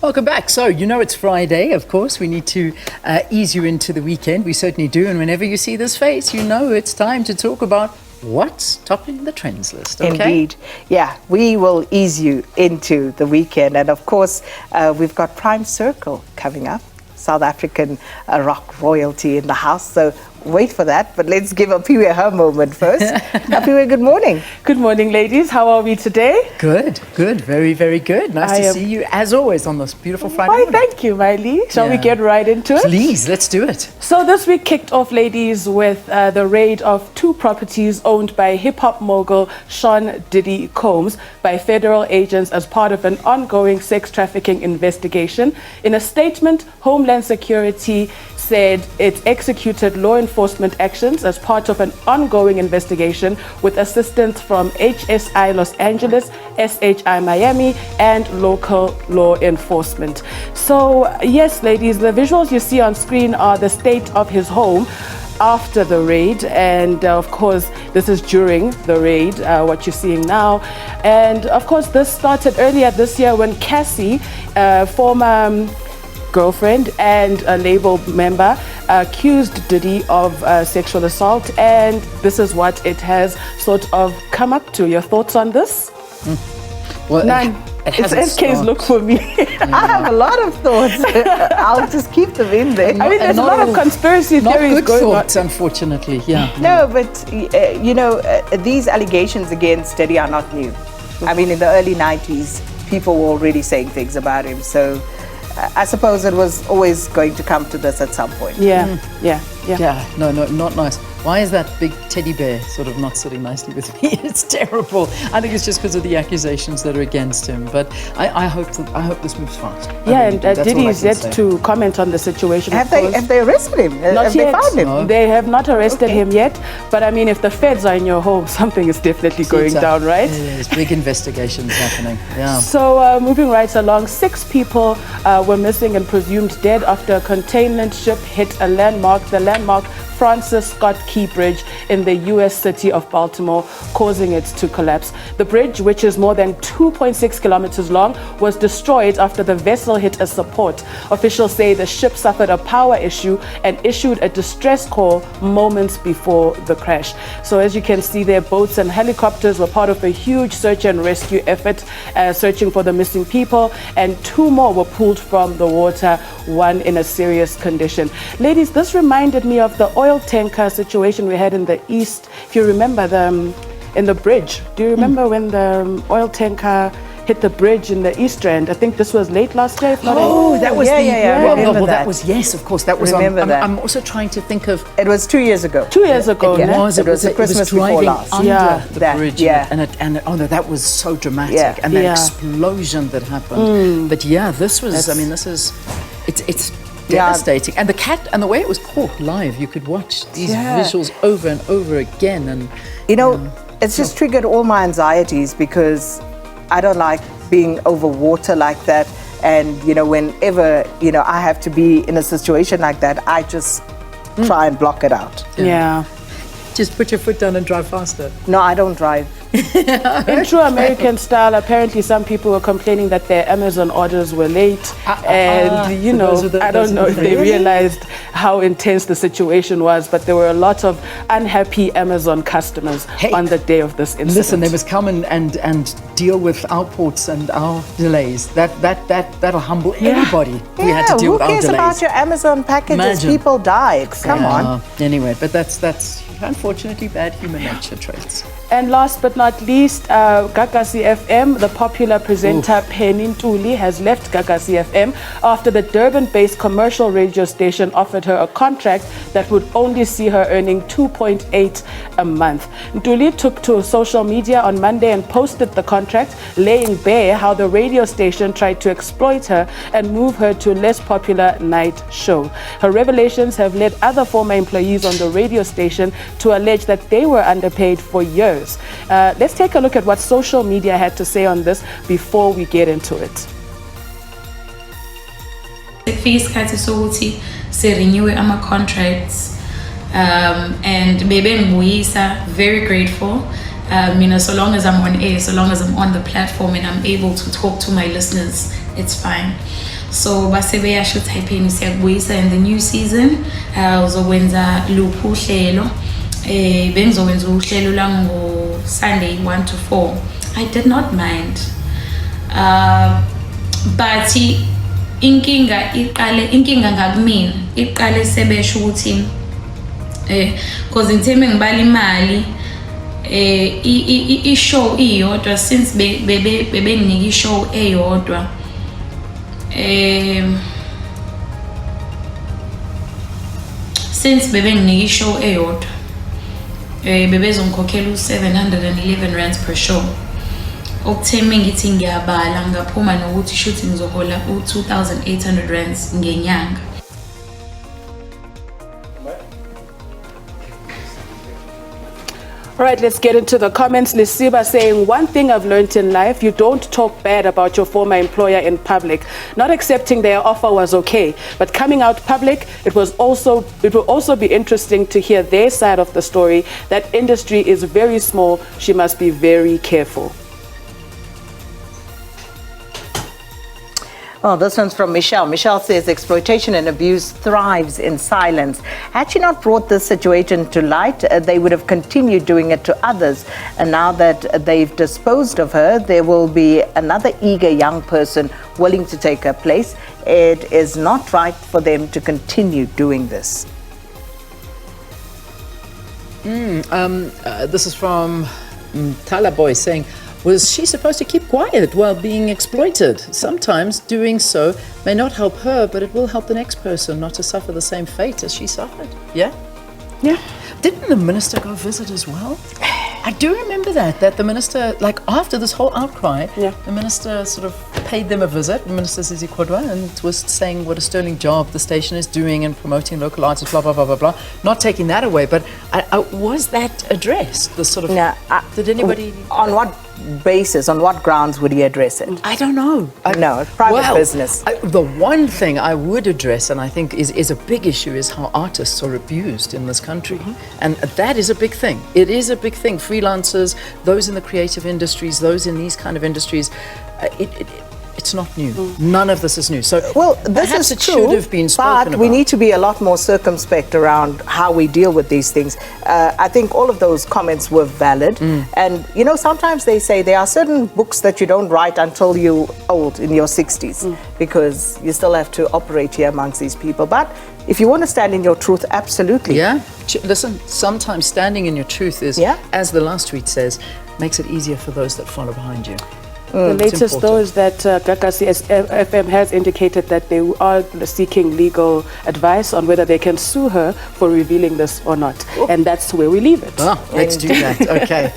Welcome back. So, it's Friday, of course. We need to ease you into the weekend. We certainly do. And whenever you see this face, it's time to talk about what's topping the trends list. Okay? Indeed. Yeah, we will ease you into the weekend. And of course, we've got Prime Circle coming up, South African rock royalty in the house. So wait for that, but let's give Apiwe her moment first. Apiwe, good morning. Good morning, ladies. How are we today? Good. Very, very good. Nice to see you, as always, on this beautiful Friday morning. Thank you, Miley. Shall we get right into it? Please, let's do it. So this week kicked off, ladies, with the raid of 2 properties owned by hip-hop mogul Sean Diddy Combs by federal agents as part of an ongoing sex trafficking investigation. In a statement, Homeland Security said it executed law enforcement actions as part of an ongoing investigation with assistance from HSI Los Angeles, SHI Miami, and local law enforcement. So, yes, ladies, the visuals you see on screen are the state of his home after the raid, and of course this is during the raid, what you're seeing now. And of course this started earlier this year when Cassie, former girlfriend and a label member, accused Diddy of sexual assault, and this is what it has sort of come up to. Your thoughts on this? Well, None. It's SK's look for me. I have a lot of thoughts. I'll just keep them in there. I mean, there's a lot of conspiracy theories not good going thoughts, on. Unfortunately, yeah. No, but these allegations against Diddy are not new. I mean, in the early 90s, people were already saying things about him. So I suppose it was always going to come to this at some point. Yeah. No, not nice. Why is that big teddy bear sort of not sitting nicely with me? It's terrible. I think it's just because of the accusations that are against him. But I hope this moves fast. Yeah, and Diddy is yet to comment on the situation. Have they arrested him? Not have yet. They found him? No. They have not arrested him yet. But I mean, if the feds are in your home, something is definitely going down, right? There's big investigations happening. Yeah. So moving right along, 6 people were missing and presumed dead after a containment ship hit the landmark Francis Scott Key Bridge in the U.S. city of Baltimore, causing it to collapse. The bridge, which is more than 2.6 kilometers long, was destroyed after the vessel hit a support. Officials say the ship suffered a power issue and issued a distress call moments before the crash. So as you can see there, boats and helicopters were part of a huge search and rescue effort, searching for the missing people, and 2 more were pulled from the water, 1 in a serious condition. Ladies, this reminded me of the oil tanker situation we had in the east. If you remember in the bridge, do you remember when the oil tanker hit the bridge in the East End? I think this was late last year. That was that was, yes, of course, that was remember on. that. I'm also trying to think of. It was 2 years ago. 2 years ago. It was the Christmas before driving last. under the bridge. Yeah. And oh no, that was so dramatic. Yeah. And the explosion that happened. But yeah, this was. It's devastating. And the cat, and the way it was caught live, you could watch these visuals over and over again. And it's just triggered all my anxieties because I don't like being over water like that. And whenever I have to be in a situation like that, I just try and block it out. Yeah. Just put your foot down and drive faster. No, I don't drive. In true American style, apparently some people were complaining that their Amazon orders were late, and I don't know if they realized how intense the situation was, but there were a lot of unhappy Amazon customers on the day of this incident. Listen, they must come and deal with our ports and our delays. That'll humble everybody. We had to deal with our delays. Who cares about your Amazon packages? Imagine. People died. Come on. Anyway, but that's unfortunately bad human nature traits. And last but not least, Gagasi FM, the popular presenter Penny Ntuli, has left Gagasi FM after the Durban-based commercial radio station offered her a contract that would only see her earning 2.8 a month. Ntuli took to social media on Monday and posted the contract, laying bare how the radio station tried to exploit her and move her to a less popular night show. Her revelations have led other former employees on the radio station to allege that they were underpaid for years. Let's take a look at what social media had to say on this before we get into it. Isikhathi sokuthi sirenew ama contracts and maybe ngiyisa very grateful. So long as I'm on air, so long as I'm on the platform and I'm able to talk to my listeners it's fine. So base beyasho typeni siyakubuyisa in the new season uzokwenza luphu uhlelo bengizokwenza uhlelo la ngo Sunday 1 to 4. I did not mind. But inkinga ngakumina iqale sebesho ukuthi because ngitheme ngibala imali i-show iyodwa since bebenginika i-show eyodwa since bebenginika i-show eyodwa bebezongikhokhela u-711 rands per show. Okutheme ngithi ngiyabala ngaphuma nokuthi shoot ngizohola u-2,800 rands ngenyanga. All right, let's get into the comments. Lisiba saying, one thing I've learned in life, you don't talk bad about your former employer in public. Not accepting their offer was okay, but coming out public, it will also be interesting to hear their side of the story. That industry is very small. She must be very careful. Well, this one's from Michelle. Michelle says exploitation and abuse thrives in silence. Had she not brought this situation to light, they would have continued doing it to others. And now that they've disposed of her, there will be another eager young person willing to take her place. It is not right for them to continue doing this. This is from Talaboy saying, was she supposed to keep quiet while being exploited? Sometimes doing so may not help her, but it will help the next person not to suffer the same fate as she suffered. Yeah? Yeah. Didn't the minister go visit as well? I do remember that the minister, like after this whole outcry, the minister sort of paid them a visit, Minister Zizi Kodwa, and was saying what a sterling job the station is doing and promoting local artists, blah, blah, blah, blah, blah. Not taking that away, but was that addressed? The sort of, did anybody... On what basis, on what grounds would he address it? I don't know. No, private business. The one thing I would address, and I think is a big issue, is how artists are abused in this country. And that is a big thing. It is a big thing. Freelancers, those in the creative industries, those in these kind of industries, it's not new. None of this is new. So this is it true, should have been spoken but we about. need to be a lot more circumspect around how we deal with these things. I think all of those comments were valid. And, you know, sometimes they say there are certain books that you don't write until you're old, in your 60s, because you still have to operate here amongst these people. But if you want to stand in your truth, absolutely. Yeah. Listen, sometimes standing in your truth is, as the last tweet says, makes it easier for those that follow behind you. The latest, though, is that Gagasi FM has indicated that they are seeking legal advice on whether they can sue her for revealing this or not. And that's where we leave it. Let's do that. Okay.